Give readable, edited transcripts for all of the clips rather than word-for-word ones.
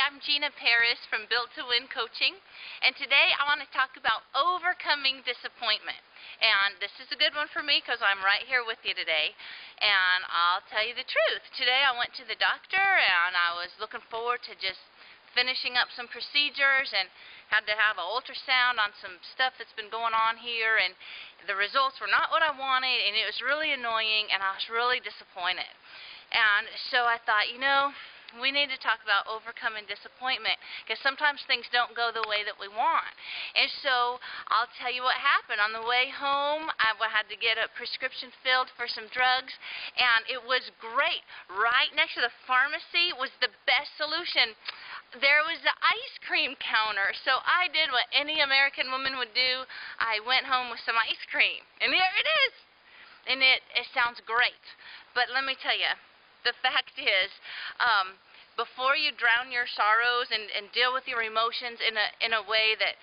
I'm Gina Parris from Built to Win Coaching, and today I want to talk about overcoming disappointment. And this is a good one for me because I'm right here with you today, and I'll tell you the truth. Today I went to the doctor, and I was looking forward to just finishing up some procedures and had to have an ultrasound on some stuff that's been going on here, and the results were not what I wanted, and it was really annoying, and I was really disappointed. And so I thought, we need to talk about overcoming disappointment because sometimes things don't go the way that we want. And so I'll tell you what happened. On the way home, I had to get a prescription filled for some drugs, and it was great. Right next to the pharmacy was the best solution. There was the ice cream counter. So I did what any American woman would do. I went home with some ice cream, and there it is. And it sounds great. But let me tell you, the fact is, before you drown your sorrows and deal with your emotions in a way that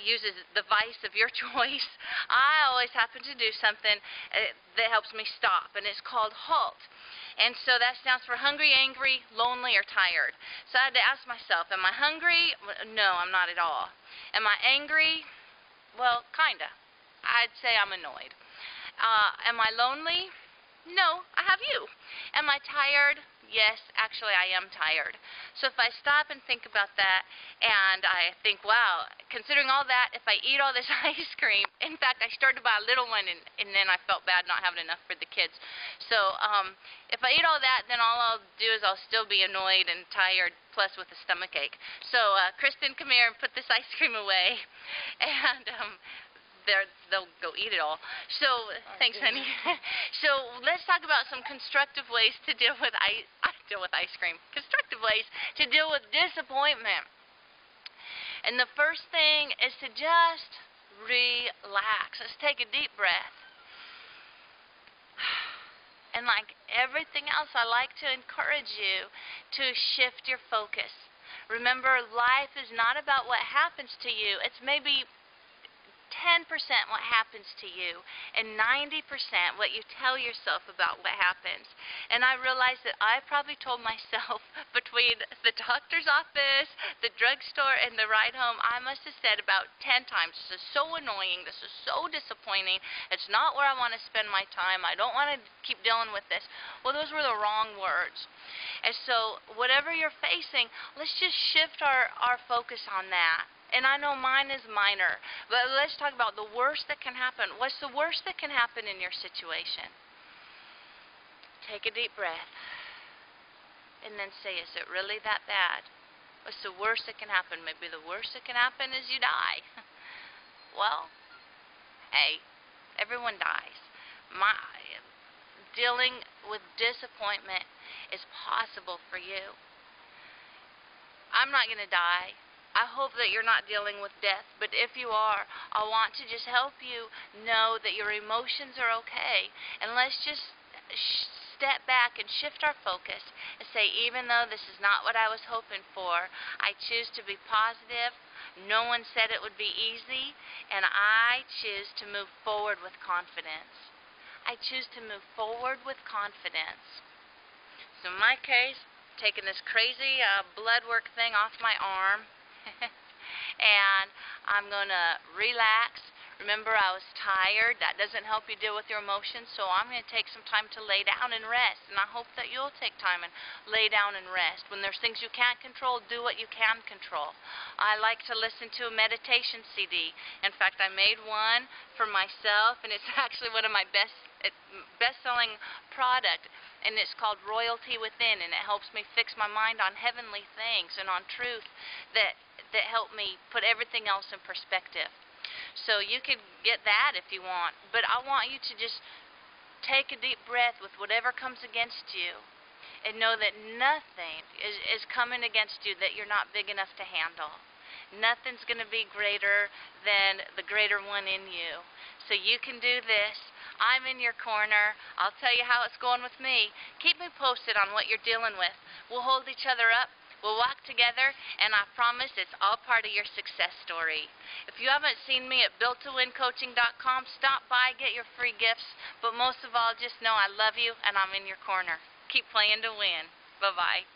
uses the vice of your choice, I always happen to do something that helps me stop, and it's called HALT. And so that stands for hungry, angry, lonely, or tired. So I had to ask myself, am I hungry? No, I'm not at all. Am I angry? Well, kinda. I'd say I'm annoyed. Am I lonely? No, I have you. Am I tired? Yes, actually I am tired. So if I stop and think about that, and I think, wow, considering all that, if I eat all this ice cream, in fact, I started to buy a little one, and then I felt bad not having enough for the kids. So if I eat all that, then all I'll do is I'll still be annoyed and tired, plus with a stomach ache. So Kristen, come here and put this ice cream away, and they'll go eat it all. So, thanks, honey. So, let's talk about some constructive ways to deal with ice cream. Constructive ways to deal with disappointment. And the first thing is to just relax. Let's take a deep breath. And like everything else, I like to encourage you to shift your focus. Remember, life is not about what happens to you. It's maybe 10% what happens to you, and 90% what you tell yourself about what happens. And I realized that I probably told myself between the doctor's office, the drugstore, and the ride home, I must have said about 10 times, this is so annoying, this is so disappointing, it's not where I want to spend my time, I don't want to keep dealing with this. Well, those were the wrong words. And so whatever you're facing, let's just shift our focus on that. And I know mine is minor, but let's talk about the worst that can happen. What's the worst that can happen in your situation? Take a deep breath, and then say, is it really that bad? What's the worst that can happen? Maybe the worst that can happen is you die. Well, hey, everyone dies. Dealing with disappointment is possible for you. I'm not going to die. I hope that you're not dealing with death, but if you are, I want to just help you know that your emotions are okay. And let's just step back and shift our focus and say, even though this is not what I was hoping for, I choose to be positive. No one said it would be easy, and I choose to move forward with confidence. I choose to move forward with confidence. So in my case, taking this crazy blood work thing off my arm, and I'm going to relax. Remember, I was tired. That doesn't help you deal with your emotions, so I'm going to take some time to lay down and rest, and I hope that you'll take time and lay down and rest. When there's things you can't control, do what you can control. I like to listen to a meditation CD. In fact, I made one for myself, and it's actually one of my best-selling product, and it's called Royalty Within, and it helps me fix my mind on heavenly things and on truth that help me put everything else in perspective. So you can get that if you want, but I want you to just take a deep breath with whatever comes against you and know that nothing is coming against you that you're not big enough to handle. Nothing's going to be greater than the greater one in you. So you can do this. I'm in your corner. I'll tell you how it's going with me. Keep me posted on what you're dealing with. We'll hold each other up. We'll walk together, and I promise it's all part of your success story. If you haven't seen me at builttowincoaching.com, stop by, get your free gifts. But most of all, just know I love you, and I'm in your corner. Keep playing to win. Bye-bye.